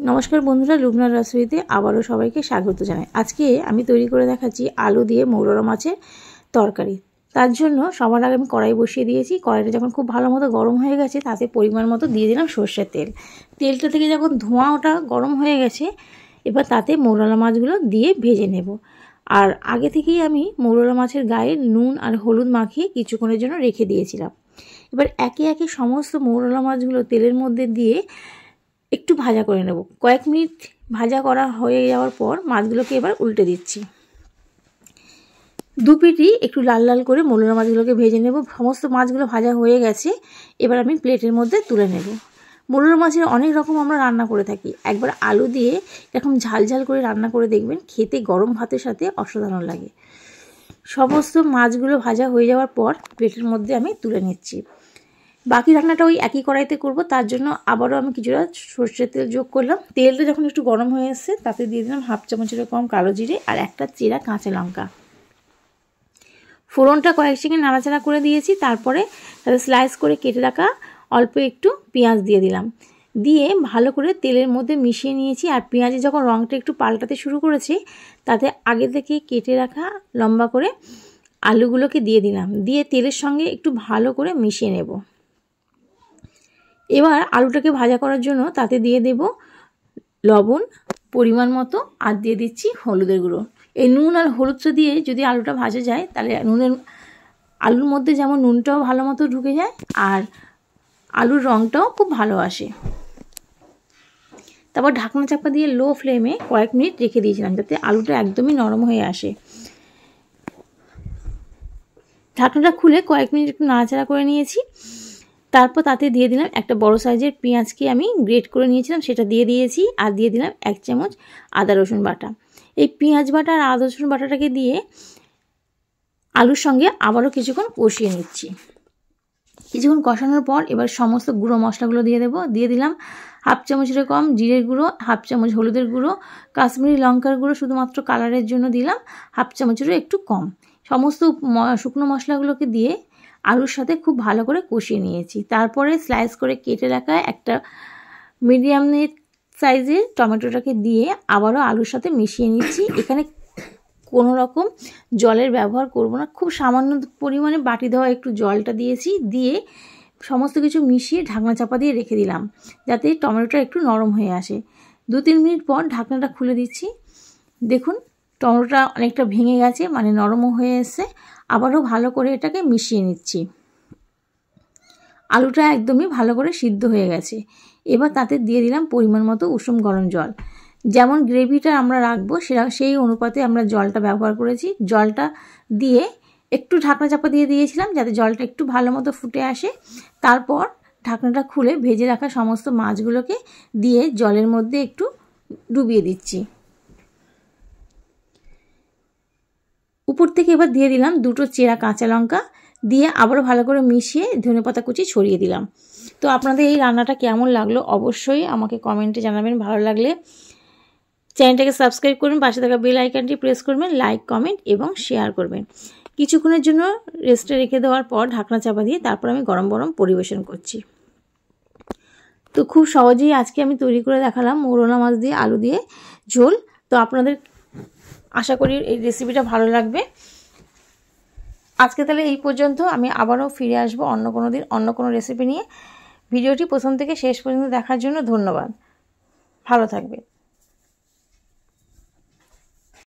নমস্কার বন্ধুরা, লুবনার রসোইতে আবারও সবাইকে স্বাগত জানাই। আজকে আমি তৈরি করে দেখাচ্ছি আলু দিয়ে মৌরলা মাছের তরকারি। তার জন্য সবার আগে আমি কড়াই বসিয়ে দিয়েছি। কড়াইটা যখন খুব ভালো মতো গরম হয়ে গেছে তাতে পরিমাণ মতো দিয়ে দিলাম সর্ষের তেল। তেলটা থেকে যখন ধোঁয়া ওটা গরম হয়ে গেছে, এবার তাতে মৌরলা মাছগুলো দিয়ে ভেজে নেব। আর আগে থেকেই আমি মৌরলা মাছের গায়ে নুন আর হলুদ মাখিয়ে কিছুক্ষণের জন্য রেখে দিয়েছিলাম। এবার একে একে সমস্ত মৌরলা মাছগুলো তেলের মধ্যে দিয়ে একটু ভাজা করে নেব। কয়েক মিনিট ভাজা করা হয়ে যাওয়ার পর মাছগুলোকে এবার উল্টে দিচ্ছি। দু পিঠই একটু লাল লাল করে মৌরলা মাছগুলোকে ভেজে নেব। সমস্ত মাছগুলো ভাজা হয়ে গেছে, এবার আমি প্লেটের মধ্যে তুলে নেব। মৌরলা মাছের অনেক রকম আমরা রান্না করে থাকি। একবার আলু দিয়ে এরকম ঝাল ঝাল করে রান্না করে দেখবেন, খেতে গরম ভাতের সাথে অসাধারণ লাগে। সমস্ত মাছগুলো ভাজা হয়ে যাওয়ার পর প্লেটের মধ্যে আমি তুলে নিচ্ছি। বাকি রান্নাটা ওই একই কড়াইতে করব, তার জন্য আবারও আমি কিছুটা সর্ষের তেল যোগ করলাম। তেলটা যখন একটু গরম হয়ে এসছে তাতে দিয়ে দিলাম হাফ চামচেরও কম কালো জিরে আর একটা চেরা কাঁচা লঙ্কা। ফোড়নটা কয়েক সেকেন্ড নাড়াচাড়া করে দিয়েছি। তারপরে তাতে স্লাইস করে কেটে রাখা অল্প একটু পেঁয়াজ দিয়ে দিলাম, দিয়ে ভালো করে তেলের মধ্যে মিশিয়ে নিয়েছি। আর পেঁয়াজের যখন রঙটা একটু পাল্টাতে শুরু করেছে তাতে আগে থেকে কেটে রাখা লম্বা করে আলুগুলোকে দিয়ে দিলাম, দিয়ে তেলের সঙ্গে একটু ভালো করে মিশিয়ে নেব। এবার আলুটাকে ভাজা করার জন্য তাতে দিয়ে দেব লবণ পরিমাণ মতো, আর দিয়ে দিচ্ছি হলুদের গুঁড়ো। এই নুন আর হলুদটা দিয়ে যদি আলুটা ভাজা যায় তাহলে আলুর মধ্যে যেমন নুনটাও ভালো মতো ঢুকে যায় আর আলুর রঙটাও খুব ভালো আসে। তারপর ঢাকনা চাপা দিয়ে লো ফ্লেমে কয়েক মিনিট রেখে দিয়েছিলাম যাতে আলুটা একদমই নরম হয়ে আসে। ঢাকনাটা খুলে কয়েক মিনিট একটু নাড়াচাড়া করে নিয়েছি। তারপর তাতে দিয়ে দিলাম একটা বড় সাইজের পেঁয়াজকে আমি গ্রেট করে নিয়েছিলাম, সেটা দিয়ে দিয়েছি। আর দিয়ে দিলাম 1 চামচ আদা রসুন বাটা। এই পেঁয়াজ বাটা আর আদা রসুন বাটাটাকে দিয়ে আলুর সঙ্গে আবারও কিছুক্ষণ কষিয়ে নিচ্ছি। কিছুক্ষণ কষানোর পর এবার সমস্ত গুঁড়ো মশলাগুলো দিয়ে দেবো। দিয়ে দিলাম হাফ চামচের কম জিরের গুঁড়ো, হাফ চামচ হলুদের গুঁড়ো, কাশ্মীরি লঙ্কার গুঁড়ো শুধুমাত্র কালারের জন্য দিলাম হাফ চামচেরও একটু কম। সমস্ত শুকনো মশলাগুলোকে দিয়ে আলুর সাথে খুব ভালো করে কষিয়ে নিয়েছি। তারপরে স্লাইস করে কেটে রাখা একটা মিডিয়াম সাইজের টমেটোটাকে দিয়ে আবারও আলুর সাথে মিশিয়ে নিচ্ছি। এখানে কোনো রকম জলের ব্যবহার করব না, খুব সামান্য পরিমাণে বাটি দেওয়া একটু জলটা দিয়েছি। দিয়ে সমস্ত কিছু মিশিয়ে ঢাকনা চাপা দিয়ে রেখে দিলাম যাতে টমেটোটা একটু নরম হয়ে আসে। 2-3 মিনিট পর ঢাকনাটা খুলে দিচ্ছি। দেখুন টমেটোটা অনেকটা ভেঙে গেছে, মানে নরমও হয়ে এসছে। আবারও ভালো করে এটাকে মিশিয়ে নিচ্ছি। আলুটা একদমই ভালো করে সিদ্ধ হয়ে গেছে। এবার তাতে দিয়ে দিলাম পরিমাণ মতো উষুম গরম জল। যেমন গ্রেভিটা আমরা রাখবো সেই অনুপাতে আমরা জলটা ব্যবহার করেছি। জলটা দিয়ে একটু ঢাকনা চাপা দিয়ে দিয়েছিলাম যাতে জলটা একটু ভালো মতো ফুটে আসে। তারপর ঢাকনাটা খুলে ভেজে রাখা সমস্ত মাছগুলোকে দিয়ে জলের মধ্যে একটু ডুবিয়ে দিচ্ছি। উপর থেকে এবার দিয়ে দিলাম 2টো চেরা কাঁচা লঙ্কা, দিয়ে আবারও ভালো করে মিশিয়ে ধনেপাতা কুচি ছড়িয়ে দিলাম। তো আপনাদের এই রান্নাটা কেমন লাগলো অবশ্যই আমাকে কমেন্টে জানাবেন। ভালো লাগলে চ্যানেলটাকে সাবস্ক্রাইব করবেন, পাশে থাকা বেল আইকনটি প্রেস করবেন, লাইক কমেন্ট এবং শেয়ার করবেন। কিছুক্ষণের জন্য রেস্টে রেখে দেওয়ার পর ঢাকনা চাপা দিয়ে তারপর আমি গরম গরম পরিবেশন করছি। তো খুব সহজেই আজকে আমি তৈরি করে দেখালাম মৌরলা মাছ দিয়ে আলু দিয়ে ঝোল। তো আপনাদের আশা করি এই রেসিপিটা ভালো লাগবে। আজকে তাহলে এই পর্যন্ত। আমি আবারও ফিরে আসবো অন্য কোনো দিন অন্য কোনো রেসিপি নিয়ে। ভিডিওটি প্রথম থেকে শেষ পর্যন্ত দেখার জন্য ধন্যবাদ। ভালো থাকবে।